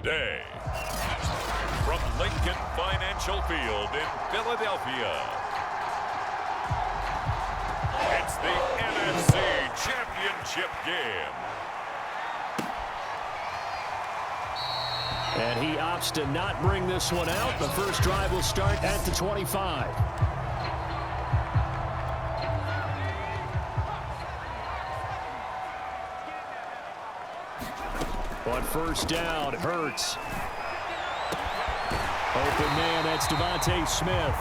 day. From Lincoln Financial Field in Philadelphia, it's the NFC Championship game. And he opts to not bring this one out. The first drive will start at the 25. On first down, Hurts. Open man, that's Devontae Smith.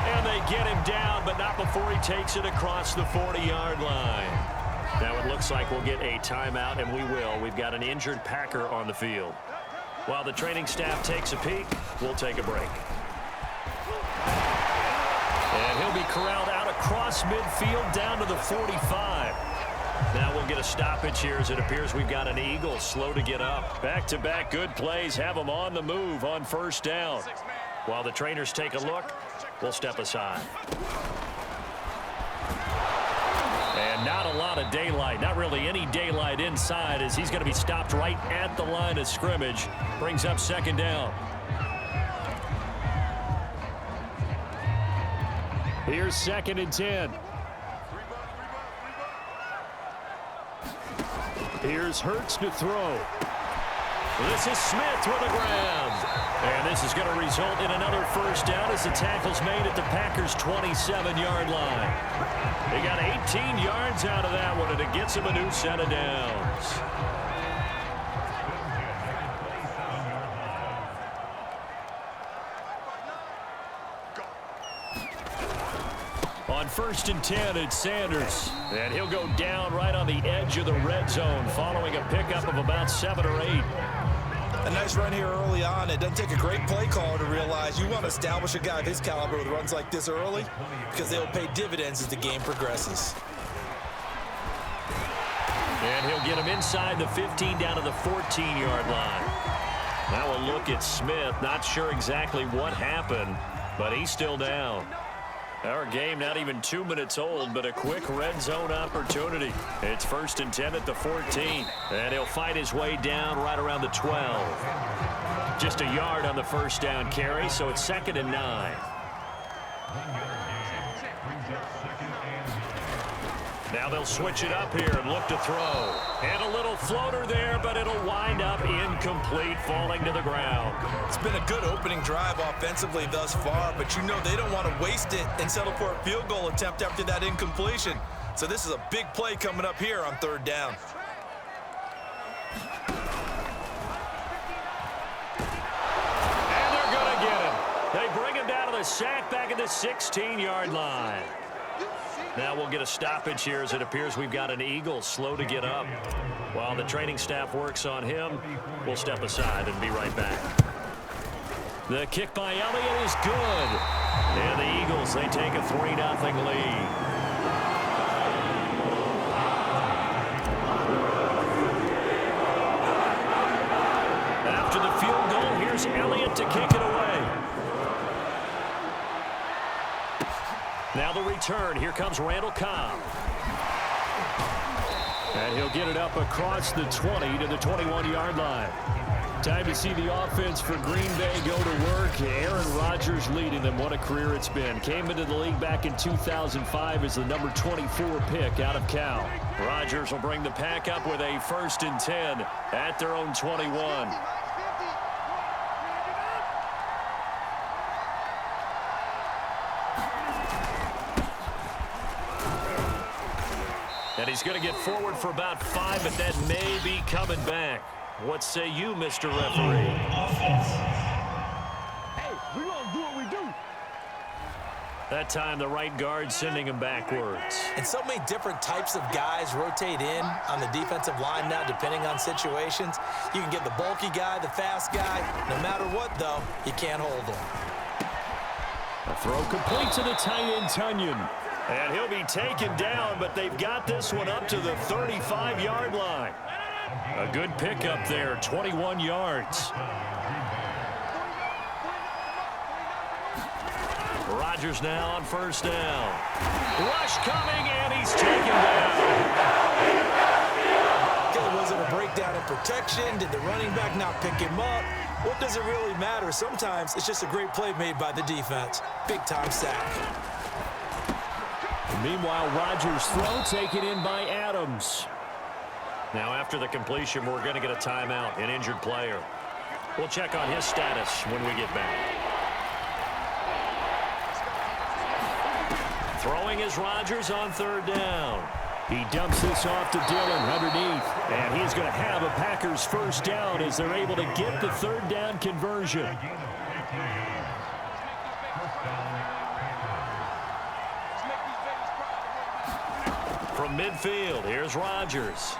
And they get him down, but not before he takes it across the 40-yard line. Now it looks like we'll get a timeout, and we will. We've got an injured Packer on the field. While the training staff takes a peek, we'll take a break. And he'll be corralled out across midfield down to the 45. Now we'll get a stoppage here as it appears we've got an Eagle slow to get up. Back-to-back good plays have them on the move on first down. While the trainers take a look, we'll step aside. And not a lot of daylight, not really any daylight inside as he's going to be stopped right at the line of scrimmage. Brings up second down. Here's 2nd and 10. Here's Hurts to throw. This is Smith with a grab. And this is going to result in another first down as the tackle's made at the Packers' 27-yard line. They got 18 yards out of that one, and it gets them a new set of downs. On 1st and 10, it's Sanders. And he'll go down right on the edge of the red zone following a pickup of about 7 or 8. A nice run here early on. It doesn't take a great play caller to realize you want to establish a guy of his caliber with runs like this early because they'll pay dividends as the game progresses. And he'll get him inside the 15 down to the 14-yard line. Now a look at Smith. Not sure exactly what happened, but he's still down. Our game not even 2 minutes old, but a quick red zone opportunity. It's 1st and 10 at the 14. And he'll fight his way down right around the 12. Just a yard on the first down carry, so it's 2nd and 9. Now they'll switch it up here and look to throw. And a little floater there, but it'll wind up incomplete, falling to the ground. It's been a good opening drive offensively thus far, but you know they don't want to waste it and settle for a field goal attempt after that incompletion. So this is a big play coming up here on 3rd down. And they're going to get him. They bring him down to the sack back at the 16-yard line. Now we'll get a stoppage here as it appears we've got an Eagle slow to get up. While the training staff works on him, we'll step aside and be right back. The kick by Elliott is good. And the Eagles, they take a 3-0 lead. After the field goal, here's Elliott to kick it away. Now the return. Here comes Randall Cobb. And he'll get it up across the 20 to the 21-yard line. Time to see the offense for Green Bay go to work. Aaron Rodgers leading them. What a career it's been. Came into the league back in 2005 as the number 24 pick out of Cal. Rodgers will bring the pack up with a 1st and 10 at their own 21. And he's going to get forward for about 5, but that may be coming back. What say you, Mr. Referee? Hey, we're going to do what we do. That time, the right guard sending him backwards. And so many different types of guys rotate in on the defensive line now, depending on situations. You can get the bulky guy, the fast guy. No matter what, though, you can't hold him. A throw complete to the tight end, Tunyon. And he'll be taken down, but they've got this one up to the 35-yard line. A good pickup there, 21 yards. Rodgers now on 1st down. Rush coming, and he's taken down. Was it a breakdown in protection? Did the running back not pick him up? What does it really matter? Sometimes it's just a great play made by the defense. Big-time sack. Meanwhile, Rodgers' throw taken in by Adams. Now after the completion, we're going to get a timeout, an injured player. We'll check on his status when we get back. Throwing is Rodgers on third down. He dumps this off to Dillon underneath. And he's going to have a Packers first down as they're able to get the third down conversion. From midfield, here's Rodgers.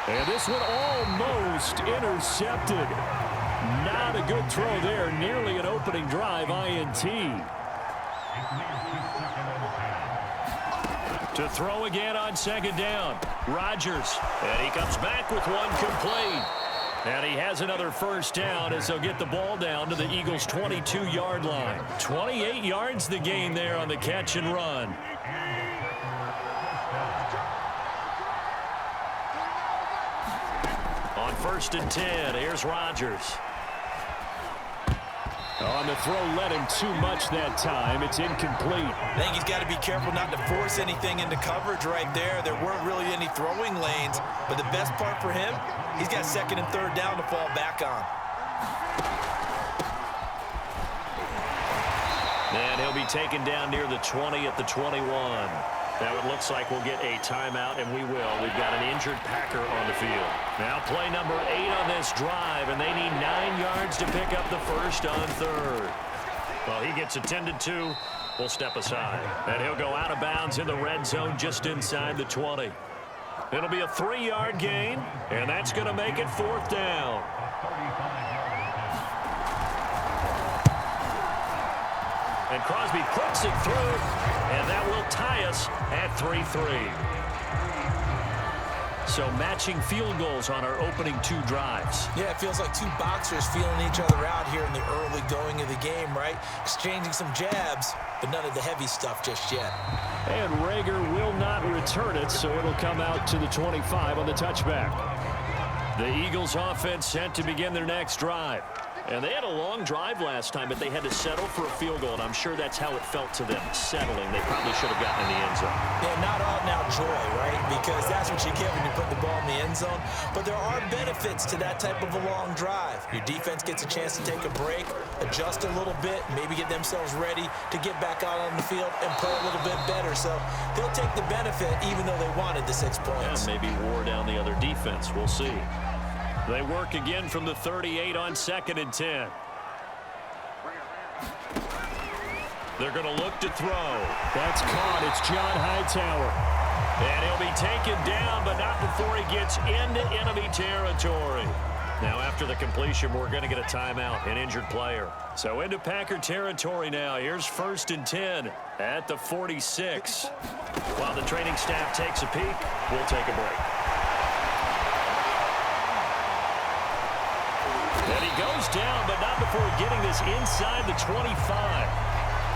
And this one almost intercepted. Not a good throw there. Nearly an opening drive INT. To throw again on second down. Rodgers. And he comes back with one complete. And he has another first down as they'll get the ball down to the Eagles' 22-yard line. 28 yards the gain there on the catch and run. On 1st and 10, here's Rodgers. On the throw, led him too much that time. It's incomplete. I think he's got to be careful not to force anything into coverage right there. There weren't really any throwing lanes, but the best part for him, he's got second and third down to fall back on. And he'll be taken down near the 20 at the 21. Now it looks like we'll get a timeout, and we will. We've got an injured Packer on the field. Now play number 8 on this drive, and they need 9 yards to pick up the first on third. Well, he gets attended to. We'll step aside. And he'll go out of bounds in the red zone just inside the 20. It'll be a 3-yard gain, and that's going to make it 4th down. And Crosby puts it through, and that will tie us at 3-3. So matching field goals on our opening 2 drives. Yeah, it feels like 2 boxers feeling each other out here in the early going of the game, right? Exchanging some jabs, but none of the heavy stuff just yet. And Rager will not return it, so it'll come out to the 25 on the touchback. The Eagles offense set to begin their next drive. And they had a long drive last time, but they had to settle for a field goal, and I'm sure that's how it felt to them, settling. They probably should have gotten in the end zone. Yeah, not all now joy, right? Because that's what you get when you put the ball in the end zone. But there are benefits to that type of a long drive. Your defense gets a chance to take a break, adjust a little bit, maybe get themselves ready to get back out on the field and play a little bit better. So they'll take the benefit even though they wanted the 6 points. Yeah, maybe wore down the other defense. We'll see. They work again from the 38 on 2nd and 10. They're going to look to throw. That's caught. It's John Hightower. And he'll be taken down, but not before he gets into enemy territory. Now, after the completion, we're going to get a timeout, an injured player. So into Packer territory now. Here's 1st and 10 at the 46. While the training staff takes a peek, we'll take a break. And he goes down, but not before getting this inside the 25.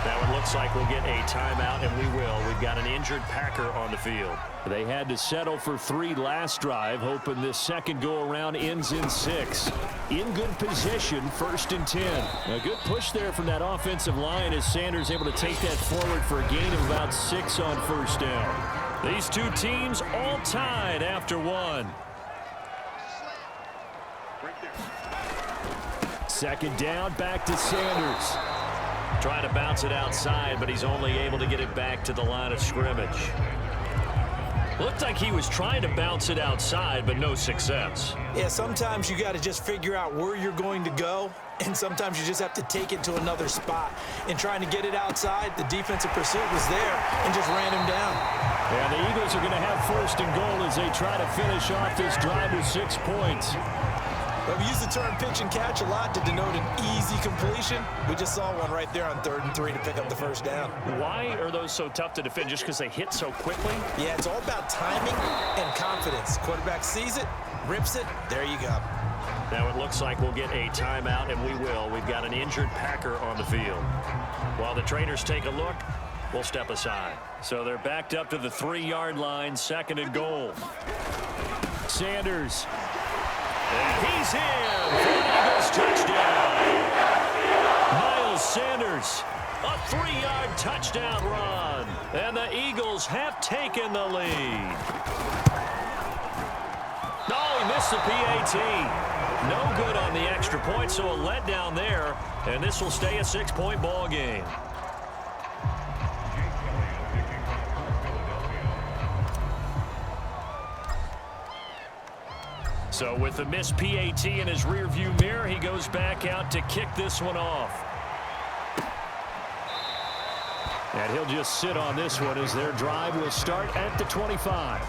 Now it looks like we'll get a timeout, and we will. We've got an injured Packer on the field. They had to settle for 3 last drive, hoping this second go-around ends in 6. In good position, 1st and 10. A good push there from that offensive line as Sanders able to take that forward for a gain of about 6 on 1st down. These 2 teams all tied after 1. 2nd down, back to Sanders. Trying to bounce it outside, but he's only able to get it back to the line of scrimmage. Looked like he was trying to bounce it outside, but no success. Yeah, sometimes you got to just figure out where you're going to go, and sometimes you just have to take it to another spot. In trying to get it outside, the defensive pursuit was there and just ran him down. And the Eagles are going to have 1st and goal as they try to finish off this drive with 6 points. But we use the term pitch and catch a lot to denote an easy completion. We just saw one right there on 3rd and 3 to pick up the 1st down. Why are those so tough to defend? Just because they hit so quickly? Yeah, it's all about timing and confidence. Quarterback sees it, rips it, there you go. Now it looks like we'll get a timeout, and we will. We've got an injured Packer on the field. While the trainers take a look, we'll step aside. So they're backed up to the 3-yard line, 2nd and goal. Sanders. And he's in for an Eagles touchdown. Miles Sanders, a 3-yard touchdown run. And the Eagles have taken the lead. Oh, he missed the PAT. No good on the extra point, so a letdown there. And this will stay a 6-point ball game. So with the missed PAT in his rearview mirror, he goes back out to kick this one off. And he'll just sit on this one as their drive will start at the 25.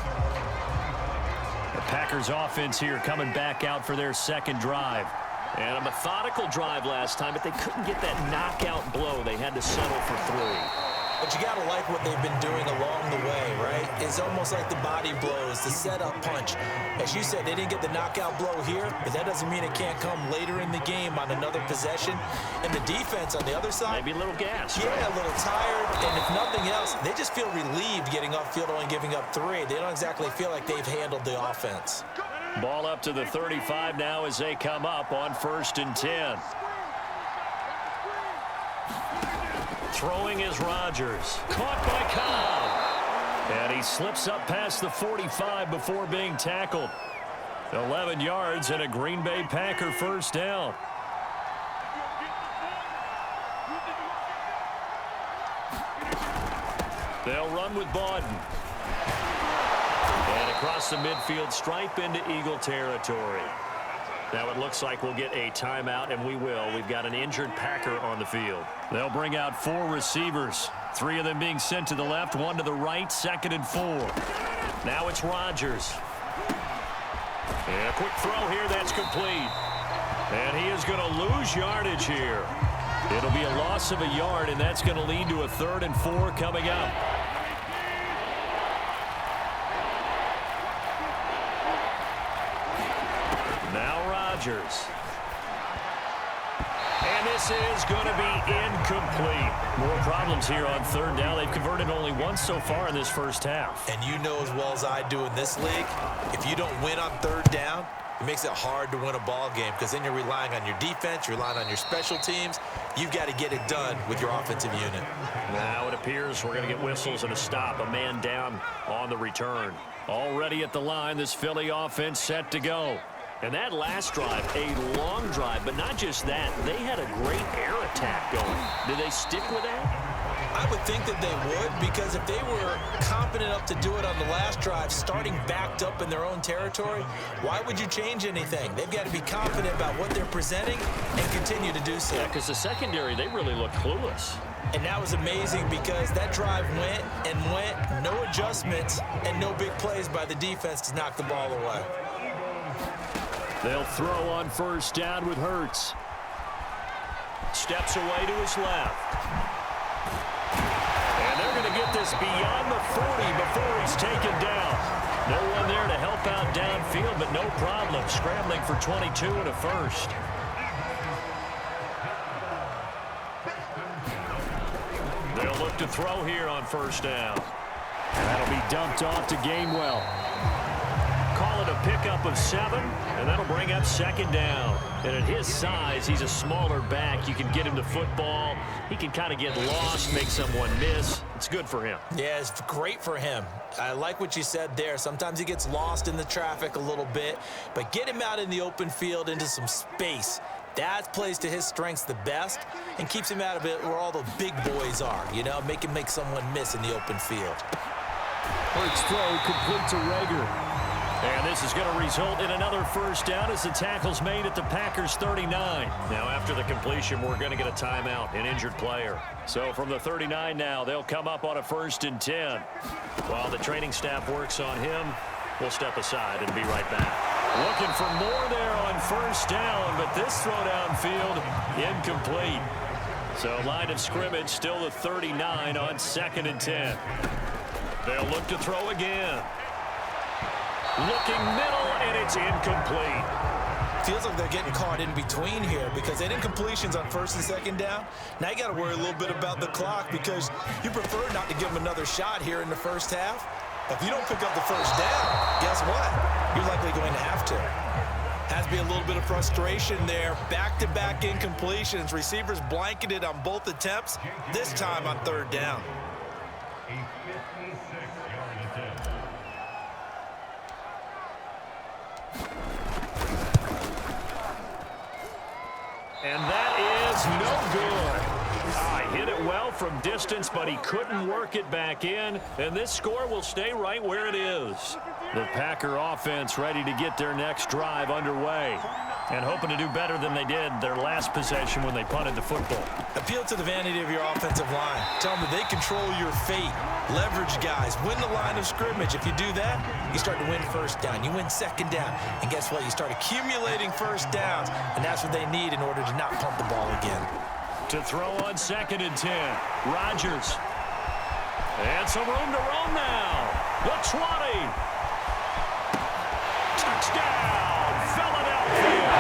The Packers offense here coming back out for their second drive. And a methodical drive last time, but they couldn't get that knockout blow. They had to settle for 3. But you got to like what they've been doing along the way, right? It's almost like the body blows, the setup punch. As you said, they didn't get the knockout blow here, but that doesn't mean it can't come later in the game on another possession. And the defense on the other side, maybe a little gassed. Yeah, a little tired. And if nothing else, they just feel relieved getting upfield, only giving up 3. They don't exactly feel like they've handled the offense. Ball up to the 35 now as they come up on 1st and 10. Throwing is Rodgers. Caught by Cobb. And he slips up past the 45 before being tackled. 11 yards and a Green Bay Packer first down. They'll run with Bawden. And across the midfield stripe into Eagle territory. Now it looks like we'll get a timeout, and we will. We've got an injured Packer on the field. They'll bring out 4 receivers. 3 of them being sent to the left, 1 to the right, 2nd and 4. Now it's Rodgers. And a quick throw here, that's complete. And he is going to lose yardage here. It'll be a loss of a yard, and that's going to lead to a 3rd and 4 coming up. And this is going to be incomplete. More problems here on 3rd down. They've converted only once so far in this first half. And you know as well as I do in this league, if you don't win on 3rd down, it makes it hard to win a ball game because then you're relying on your defense, you're relying on your special teams. You've got to get it done with your offensive unit. Now it appears we're going to get whistles and a stop. A man down on the return. Already at the line, this Philly offense set to go. And that last drive, a long drive, but not just that. They had a great air attack going. Did they stick with that? I would think that they would, because if they were competent enough to do it on the last drive, starting backed up in their own territory, why would you change anything? They've got to be confident about what they're presenting and continue to do so. Yeah, because the secondary, they really looked clueless. And that was amazing because that drive went and went, no adjustments, and no big plays by the defense to knock the ball away. They'll throw on 1st down with Hurts. Steps away to his left. And they're going to get this beyond the 40 before he's taken down. No one there to help out downfield, but no problem. Scrambling for 22 and a 1st. They'll look to throw here on 1st down. And that'll be dumped off to Gainwell. Call it a pickup of 7, and that'll bring up 2nd down. And at his size, he's a smaller back. You can get him to football. He can kind of get lost, make someone miss. It's good for him. Yeah, it's great for him. I like what you said there. Sometimes he gets lost in the traffic a little bit, but get him out in the open field into some space. That plays to his strengths the best and keeps him out of it where all the big boys are, you know, make him make someone miss in the open field. Hurts throw complete to Rager. And this is going to result in another 1st down as the tackle's made at the Packers 39. Now after the completion, we're going to get a timeout, an injured player. So from the 39 now, they'll come up on a 1st and 10. While the training staff works on him, we'll step aside and be right back. Looking for more there on 1st down, but this throw downfield incomplete. So line of scrimmage still the 39 on 2nd and 10. They'll look to throw again. Looking middle, and it's incomplete. Feels like they're getting caught in between here because they did completions on 1st and 2nd down. Now you got to worry a little bit about the clock because you prefer not to give them another shot here in the 1st half. If you don't pick up the 1st down, guess what? you're likely going to have to. Has to be a little bit of frustration there. Back-to-back incompletions. Receivers blanketed on both attempts, this time on third down. And that is no good. Hit it well from distance, but he couldn't work it back in, and this score will stay right where it is. The Packer offense ready to get their next drive underway and hoping to do better than they did their last possession when they punted the football. Appeal to the vanity of your offensive line. Tell them that they control your fate. Leverage guys. Win the line of scrimmage. If you do that, you start to win first down. You win second down. And guess what? You start accumulating first downs, and that's what they need in order to not punt the ball again. To throw on 2nd and 10. Rodgers. And some room to roam now. The 20. Touchdown, Philadelphia.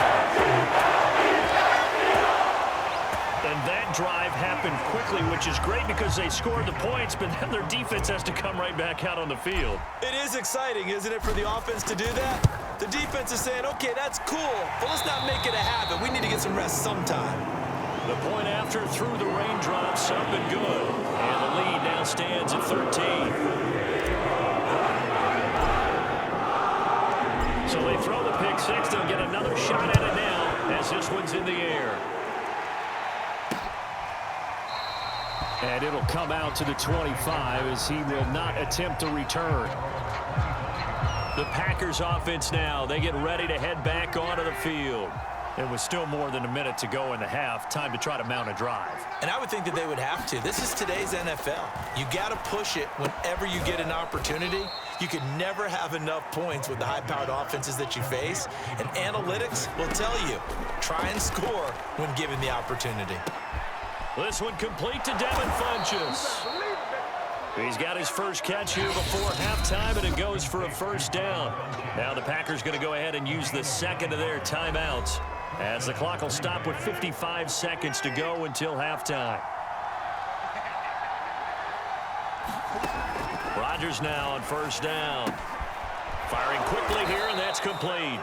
And that drive happened quickly, which is great because they scored the points, but then their defense has to come right back out on the field. It is exciting, isn't it, for the offense to do that? The defense is saying, okay, that's cool, but let's not make it a habit. We need to get some rest sometime. The point after through the raindrops, up and good. And the lead now stands at 13. So they throw the pick six. They'll get another shot at it now as this one's in the air. And it'll come out to the 25 as he will not attempt a return. The Packers offense now, they get ready to head back onto the field. It was still more than a minute to go in the half. Time to try to mount a drive. And I would think that they would have to. This is today's NFL. You got to push it whenever you get an opportunity. You can never have enough points with the high-powered offenses that you face. And analytics will tell you, try and score when given the opportunity. This one complete to Devin Funchess. He's got his first catch here before halftime, and it goes for a first down. Now the Packers going to go ahead and use the second of their timeouts, as the clock will stop with 55 seconds to go until halftime. Rodgers now on first down. Firing quickly here, and that's complete.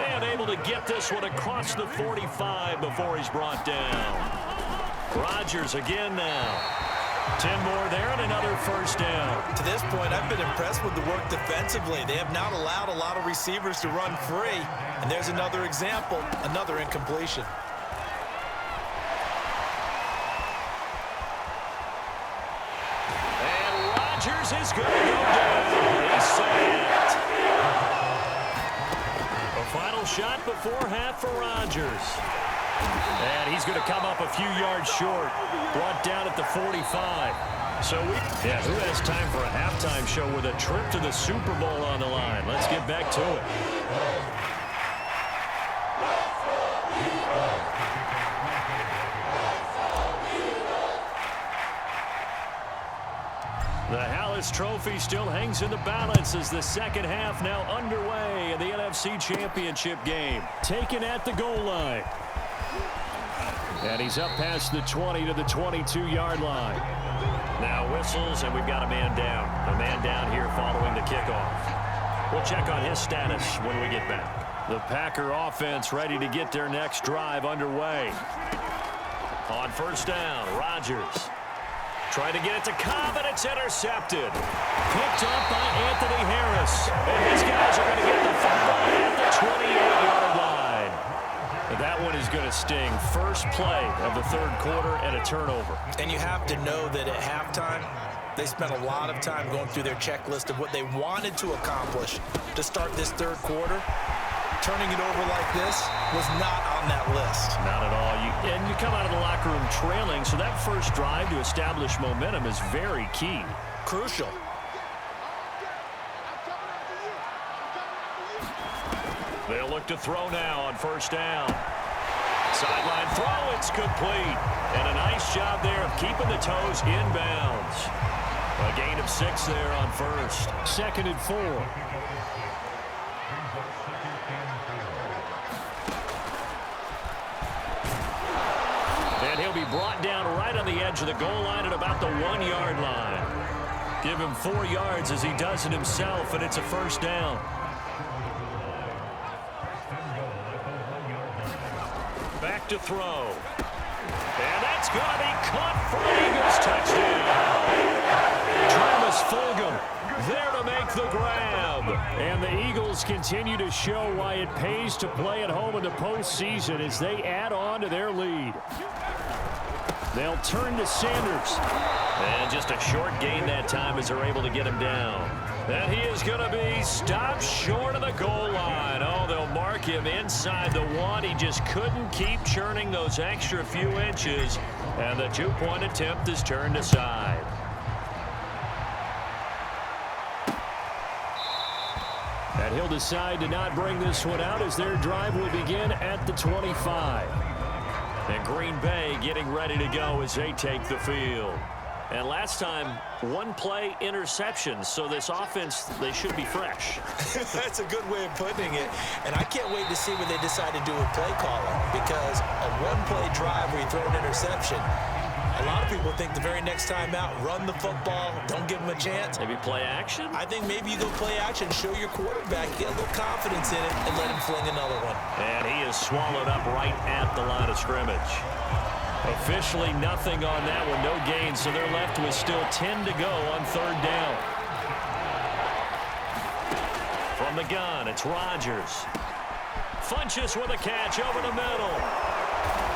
And able to get this one across the 45 before he's brought down. Rodgers again now. 10 more there and another first down. To this point, I've been impressed with the work defensively. They have not allowed a lot of receivers to run free. And there's another example, another incompletion. And Rodgers is going to go down. He's sacked. A final shot before half for Rodgers. And he's going to come up a few yards short. Brought down at the 45. So who has time for a halftime show with a trip to the Super Bowl on the line? Let's get back to it. The Hallis Trophy still hangs in the balance as the second half now underway in the NFC Championship game. Taken at the goal line. And he's up past the 20 to the 22-yard line. Now whistles, and we've got a man down. A man down here following the kickoff. We'll check on his status when we get back. The Packer offense ready to get their next drive underway. On first down, Rodgers. Trying to get it to Cobb, and it's intercepted. Picked up by Anthony Harris. And his guys are going to get the football at the 28-yard line. That one is going to sting. First play of the third quarter and a turnover. And you have to know that at halftime, they spent a lot of time going through their checklist of what they wanted to accomplish to start this third quarter. Turning it over like this was not on that list. Not at all. And you come out of the locker room trailing, so that first drive to establish momentum is very key. Crucial. They'll look to throw now on first down. Sideline throw, it's complete. And a nice job there of keeping the toes inbounds. A gain of 6 there on first. 2nd and 4. And he'll be brought down right on the edge of the goal line at about the 1-yard line. Give him 4 yards as he does it himself, and it's a first down. Back to throw. And that's going to be caught for an Eagles touchdown. Travis Fulgham there to make the grab. And the Eagles continue to show why it pays to play at home in the postseason as they add on to their lead. They'll turn to Sanders. And just a short gain that time as they're able to get him down. And he is going to be stopped short of the goal line. Oh, they'll mark him inside the one. He just couldn't keep churning those extra few inches. And the two-point attempt is turned aside. And he'll decide to not bring this one out as their drive will begin at the 25. And Green Bay getting ready to go as they take the field. And last time, one-play interception, so this offense, they should be fresh. That's a good way of putting it. And I can't wait to see what they decide to do with play calling, because a one-play drive where you throw an interception, a lot of people think the very next time out, run the football, don't give them a chance. Maybe play action? I think maybe you go play action, show your quarterback, get a little confidence in it, and let him fling another one. And he is swallowed up right at the line of scrimmage. Officially nothing on that one, no gain, so they're left with still 10 to go on third down. From the gun, it's Rodgers. Funchess with a catch over the middle.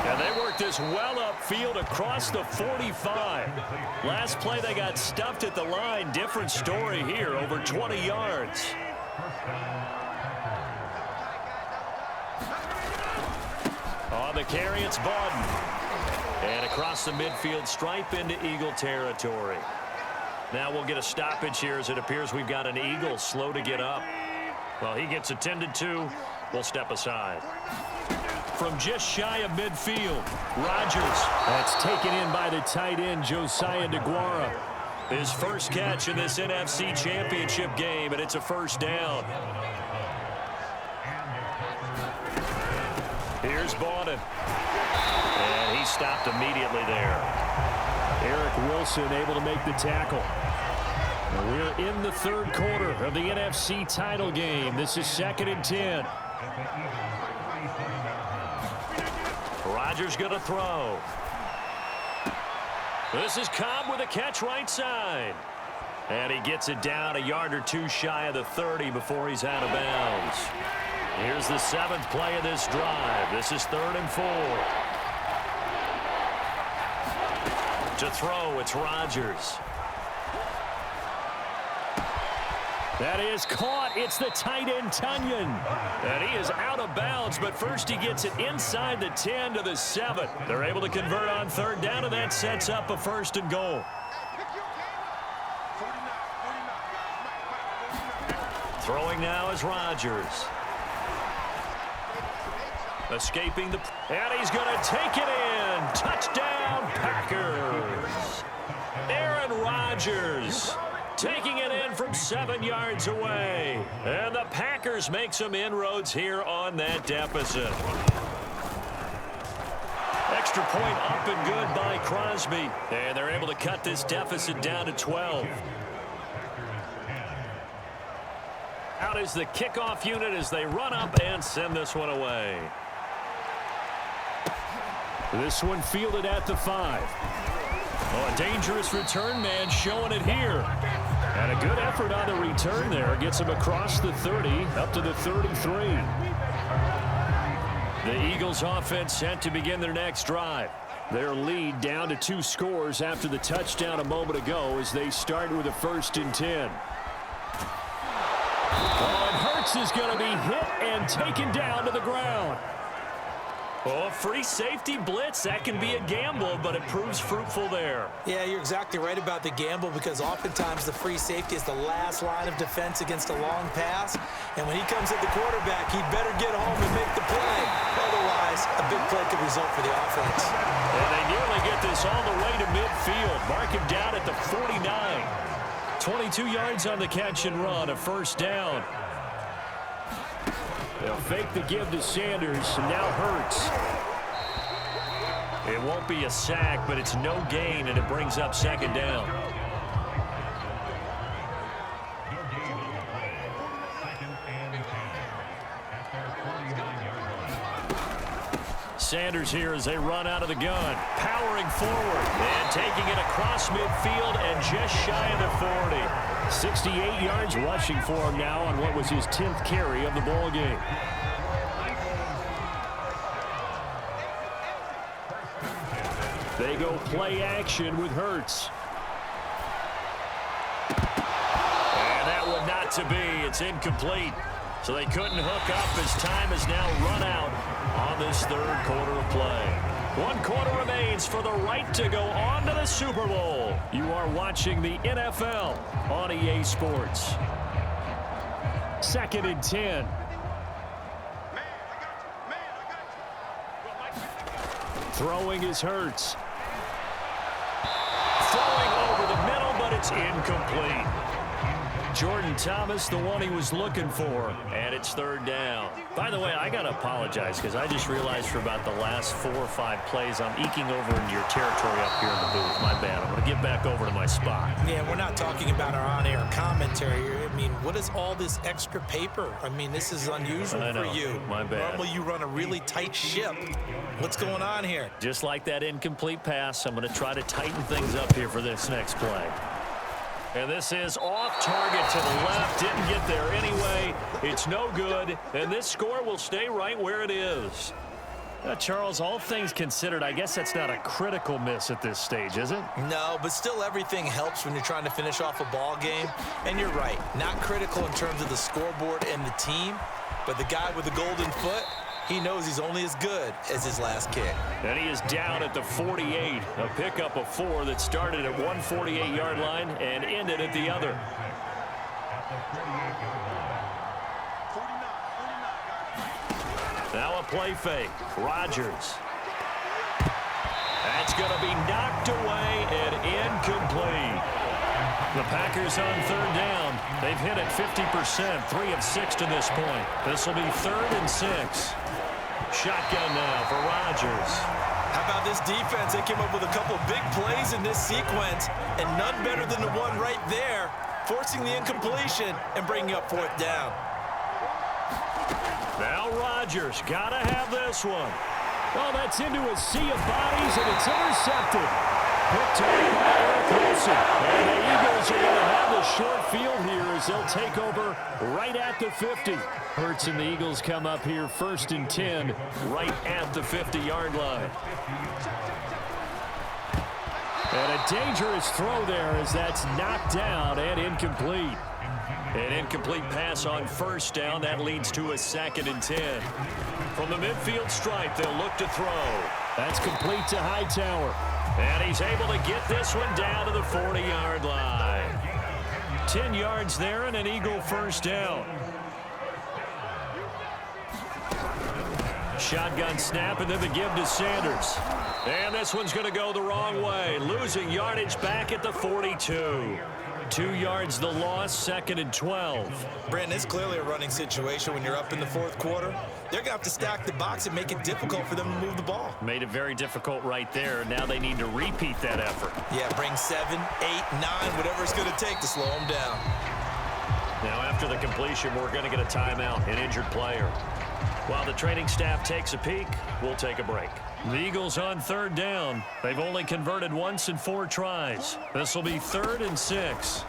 And they worked this well upfield across the 45. Last play they got stuffed at the line. Different story here, over 20 yards. On the carry, it's Bawden. And across the midfield stripe into Eagle territory. Now we'll get a stoppage here as it appears we've got an Eagle slow to get up. Well, he gets attended to. We'll step aside. From just shy of midfield, Rodgers. That's taken in by the tight end, Josiah DeGuara. His first catch in this NFC Championship game, and it's a first down. Here's Bawden. And he stopped immediately there. Eric Wilson able to make the tackle. And we're in the third quarter of the NFC title game. This is 2nd and 10. Rodgers going to throw. This is Cobb with a catch right side. And he gets it down a yard or two shy of the 30 before he's out of bounds. Here's the 7th play of this drive. This is 3rd and 4. To throw, it's Rodgers. That is caught. It's the tight end, Tunyon. And he is out of bounds, but first he gets it inside the 10 to the 7. They're able to convert on third down, and that sets up a 1st and goal. Throwing now is Rodgers. Escaping the... And he's going to take it in. Touchdown, Packers. Aaron Rodgers taking it in from 7 yards away. And the Packers make some inroads here on that deficit. Extra point up and good by Crosby. And they're able to cut this deficit down to 12. Out is the kickoff unit as they run up and send this one away. This one fielded at the 5. Oh, a dangerous return man showing it here. And a good effort on the return there. Gets him across the 30 up to the 33. The Eagles offense set to begin their next drive. Their lead down to 2 scores after the touchdown a moment ago as they start with a 1st and 10. Oh, and Hurts is going to be hit and taken down to the ground. Oh, free safety blitz. That can be a gamble, but it proves fruitful there. Yeah, you're exactly right about the gamble because oftentimes the free safety is the last line of defense against a long pass. And when he comes at the quarterback, he better get home and make the play. Otherwise, a big play could result for the offense. And they nearly get this all the way to midfield. Mark him down at the 49. 22 yards on the catch and run, a 1st down. They'll fake the give to Sanders, and now Hurts. It won't be a sack, but it's no gain, and it brings up 2nd down. Sanders here as they run out of the gun. Powering forward and taking it across midfield and just shy of the 40. 68 yards rushing for him now on what was his 10th carry of the ball game. They go play action with Hurts. And that would not to be. It's incomplete. So they couldn't hook up as time has now run out on this third quarter of play. 1 quarter remains for the right to go on to the Super Bowl. You are watching the NFL on EA Sports. 2nd and 10. Throwing is Hurts. Throwing over the middle, but it's incomplete. Jordan Thomas, the one he was looking for, and it's 3rd down. By the way, I got to apologize because I just realized for about the last 4 or 5 plays, I'm eking over into your territory up here in the booth. My bad. I'm going to get back over to my spot. Yeah, we're not talking about our on-air commentary here. I mean, what is all this extra paper? I mean, this is unusual for you. My bad. Normally you run a really tight ship. What's going on here? Just like that incomplete pass, I'm going to try to tighten things up here for this next play. And this is off target to the left. Didn't get there anyway. It's no good. And this score will stay right where it is. Charles, all things considered, I guess that's not a critical miss at this stage, is it? No, but still everything helps when you're trying to finish off a ball game. And you're right, not critical in terms of the scoreboard and the team. But the guy with the golden foot, he knows he's only as good as his last kick. And he is down at the 48. A pickup of 4 that started at 148-yard line and ended at the other. Now a play fake. Rodgers. That's going to be knocked away and incomplete. The Packers on 3rd down. They've hit it 50%, 3 of 6 to this point. This will be 3rd and 6. Shotgun now for Rodgers. How about this defense? They came up with a couple of big plays in this sequence, and none better than the one right there, forcing the incompletion and bringing up 4th down. Now Rodgers, gotta have this one. Well, that's into a sea of bodies, and it's intercepted. Picked up by Eric Wilson. And the Eagles are going to have the short field here as they'll take over right at the 50. Hurts and the Eagles come up here 1st and 10, right at the 50-yard line. And a dangerous throw there as that's knocked down and incomplete. An incomplete pass on 1st down. That leads to a 2nd and 10. From the midfield stripe, they'll look to throw. That's complete to Hightower. And he's able to get this one down to the 40-yard line. 10 yards there and an Eagle 1st down. Shotgun snap and then the give to Sanders. And this one's going to go the wrong way. Losing yardage back at the 42. 2 yards the loss, 2nd and 12. Brandon, it's clearly a running situation when you're up in the 4th quarter. They're going to have to stack the box and make it difficult for them to move the ball. Made it very difficult right there. Now they need to repeat that effort. Yeah, bring 7, 8, 9, whatever it's going to take to slow them down. Now after the completion, we're going to get a timeout, an injured player. While the training staff takes a peek, we'll take a break. The Eagles on 3rd down. They've only converted once in 4 tries. This will be 3rd and 6.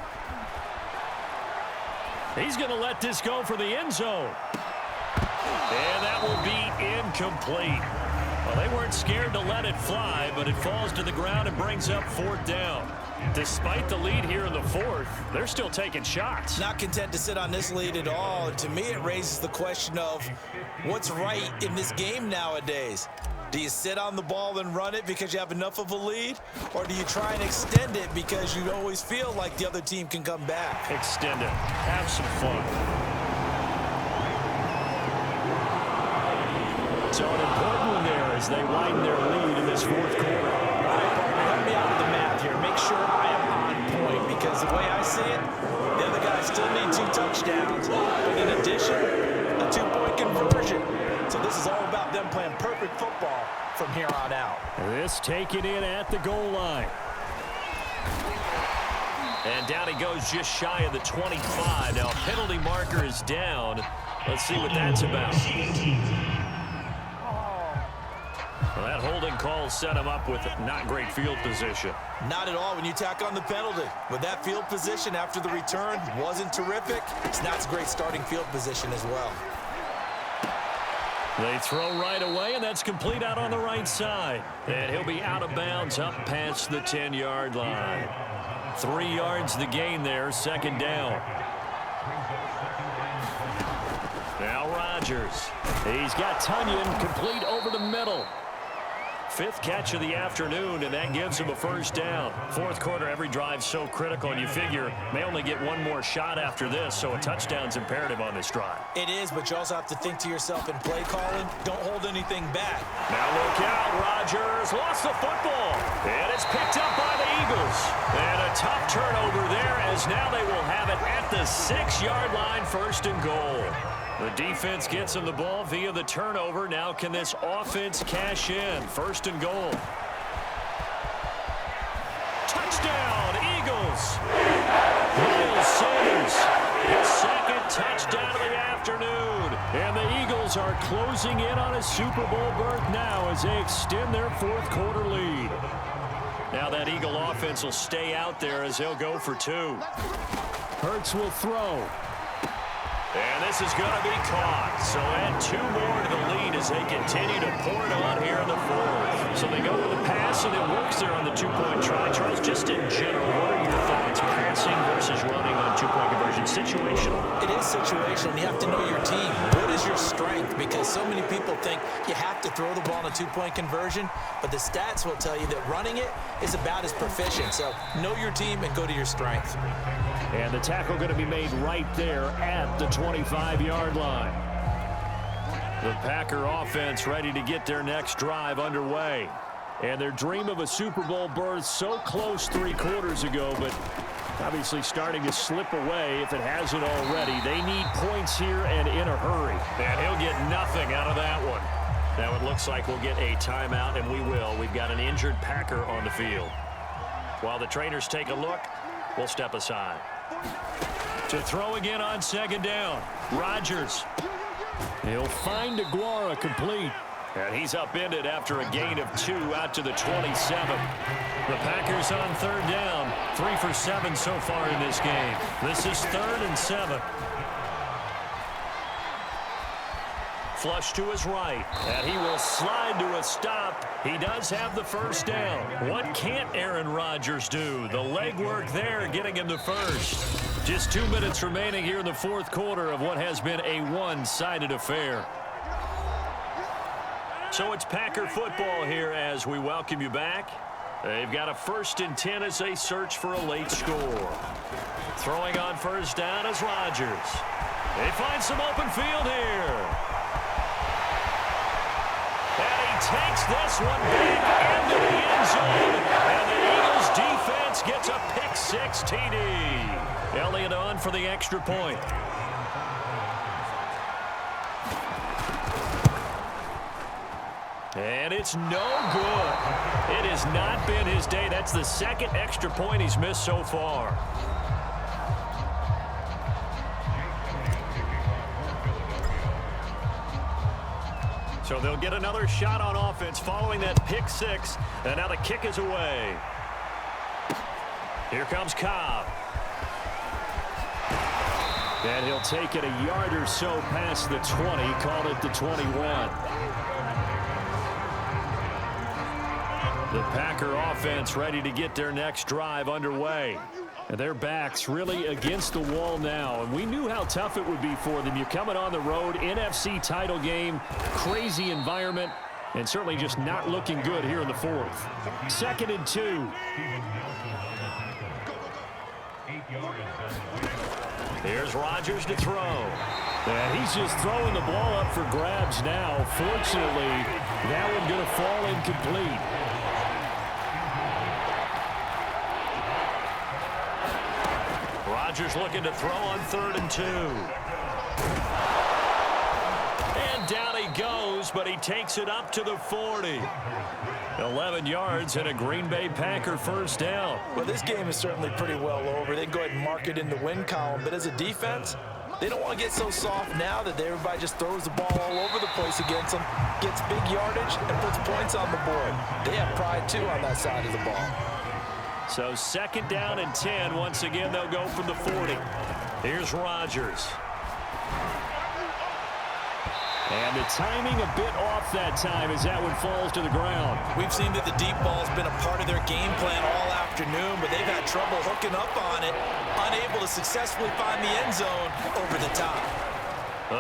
He's going to let this go for the end zone. And that will be incomplete. Well, they weren't scared to let it fly, but it falls to the ground and brings up 4th down. Despite the lead here in the 4th, they're still taking shots. Not content to sit on this lead at all. To me, it raises the question of what's right in this game nowadays. Do you sit on the ball and run it because you have enough of a lead? Or do you try and extend it because you always feel like the other team can come back? Extend it. Have some fun. So an important one there as they widen their lead in this 4th quarter. All right, partner, help me out with the math here. Make sure I am on point because the way I see it, the other guys still need 2 touchdowns. But in addition, a 2-point conversion. So this is all about them playing perfect football from here on out. This taken in at the goal line. And down he goes just shy of the 25. Now a penalty marker is down. Let's see what that's about. Well, that holding call set him up with not great field position. Not at all when you tack on the penalty. But that field position after the return wasn't terrific. It's not a great starting field position as well. They throw right away, and that's complete out on the right side. And he'll be out of bounds up past the 10-yard line. 3 yards the gain there, second down. Now Rodgers. He's got Tunyon complete over the middle. 5th catch of the afternoon, and that gives him a first down. 4th quarter, every drive so critical, and you figure may only get one more shot after this, so a touchdown's imperative on this drive. It is, but you also have to think to yourself in play calling, don't hold anything back. Now look out, Rodgers lost the football, and it's picked up by the Eagles. And a tough turnover there, as now they will have it at the 6-yard line, first and goal. The defense gets him the ball via the turnover. Now can this offense cash in? First and goal. Touchdown, Eagles. Miles Sanders, his 2nd touchdown of the afternoon. And the Eagles are closing in on a Super Bowl berth now as they extend their 4th quarter lead. Now that Eagle offense will stay out there as they'll go for 2. Hurts will throw. And this is going to be caught. So add 2 more to the lead as they continue to pour it on here in the 4th. So they go with the pass, and it works there on the 2-point try. Charles, just in general, what are your thoughts? Passing versus running on 2-point conversion. Situational. It is situational. You have to know your team. What is your strength? Because so many people think you have to throw the ball in a 2-point conversion, but the stats will tell you that running it is about as proficient. So know your team and go to your strength. And the tackle going to be made right there at the 25-yard line. The Packer offense ready to get their next drive underway. And their dream of a Super Bowl berth so close 3 quarters ago, but obviously starting to slip away if it hasn't already. They need points here and in a hurry. And he'll get nothing out of that one. Now it looks like we'll get a timeout, and we will. We've got an injured Packer on the field. While the trainers take a look, we'll step aside. To throw again on 2nd down. Rodgers. He'll find Aguara complete. And he's upended after a gain of 2 out to the 27. The Packers on 3rd down. 3 for 7 so far in this game. This is 3rd and 7. Flush to his right, and he will slide to a stop. He does have the first down. What can't Aaron Rodgers do? The legwork there getting him the first. Just 2 minutes remaining here in the 4th quarter of what has been a one-sided affair. So it's Packer football here as we welcome you back. They've got a 1st and 10 as they search for a late score. Throwing on 1st down is Rodgers. They find some open field here. Takes this one back into the end zone, and the Eagles defense gets a pick-6 TD. Elliott on for the extra point. And it's no good. It has not been his day. That's the 2nd extra point he's missed so far. So they'll get another shot on offense following that pick-6. And now the kick is away. Here comes Cobb. And he'll take it a yard or so past the 20. Call it the 21. The Packer offense ready to get their next drive underway. And their backs really against the wall now. And we knew how tough it would be for them. You're coming on the road, NFC title game, crazy environment, and certainly just not looking good here in the 4th. 2nd and 2. Here's Rodgers to throw. And he's just throwing the ball up for grabs now. Fortunately, that one going to fall incomplete. Rodgers looking to throw on 3rd and 2. And down he goes, but he takes it up to the 40. 11 yards and a Green Bay Packer first down. Well, this game is certainly pretty well over. They go ahead and mark it in the win column, but as a defense, They don't want to get so soft now that everybody just throws the ball all over the place against them, gets big yardage, and puts points on the board. They have pride, too, on that side of the ball. So 2nd down and 10. Once again, they'll go from the 40. Here's Rodgers. And the timing a bit off that time as that one falls to the ground. We've seen that the deep ball's been a part of their game plan all afternoon, but they've had trouble hooking up on it, unable to successfully find the end zone over the top.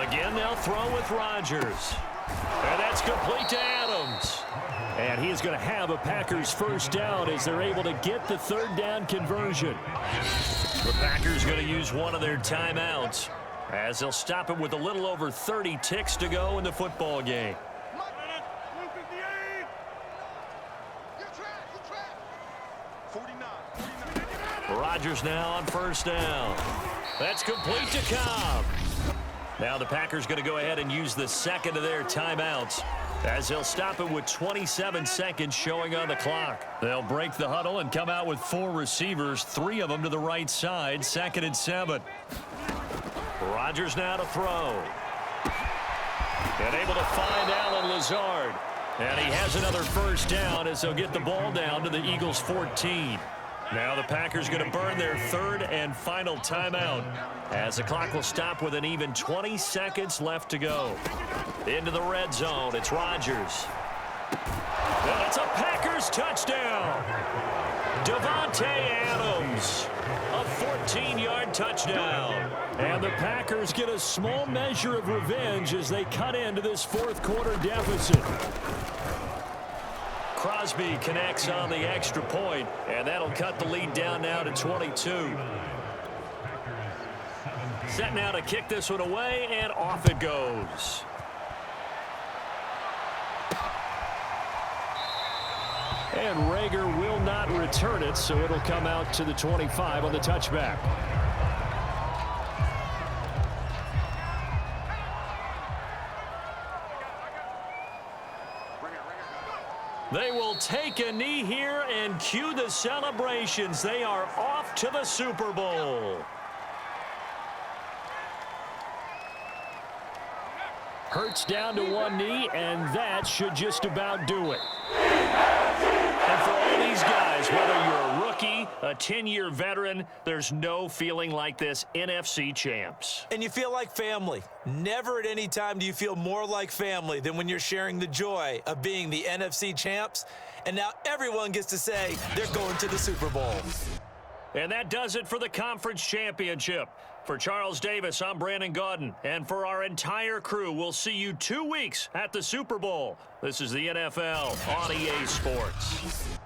Again, they'll throw with Rodgers. And that's complete to Adams. And he is going to have a Packers first down as they're able to get the 3rd down conversion. The Packers going to use one of their timeouts as they'll stop it with a little over 30 ticks to go in the football game. Rodgers now on 1st down. That's complete to Cobb. Now the Packers going to go ahead and use the 2nd of their timeouts as they'll stop it with 27 seconds showing on the clock. They'll break the huddle and come out with 4 receivers, 3 of them to the right side, 2nd and 7. Rodgers now to throw. And able to find Allen Lazard. And he has another first down as they'll get the ball down to the Eagles' 14. Now the Packers going to burn their 3rd and final timeout as the clock will stop with an even 20 seconds left to go. Into the red zone, it's Rodgers. And it's a Packers touchdown. Davante Adams, a 14-yard touchdown. And the Packers get a small measure of revenge as they cut into this 4th quarter deficit. Crosby connects on the extra point, and that'll cut the lead down now to 22. Set now to kick this one away, and off it goes. And Rager will not return it, so it'll come out to the 25 on the touchback. They will take a knee here and cue the celebrations. They are off to the Super Bowl. Hurts down to one knee, and that should just about do it. And for all these guys, whether you're a rookie, a 10-year veteran, there's no feeling like this NFC champs. And you feel like family. Never at any time do you feel more like family than when you're sharing the joy of being the NFC champs. And now everyone gets to say they're going to the Super Bowl. And that does it for the conference championship. For Charles Davis, I'm Brandon Gaudin. And for our entire crew, we'll see you 2 weeks at the Super Bowl. This is the NFL on EA Sports.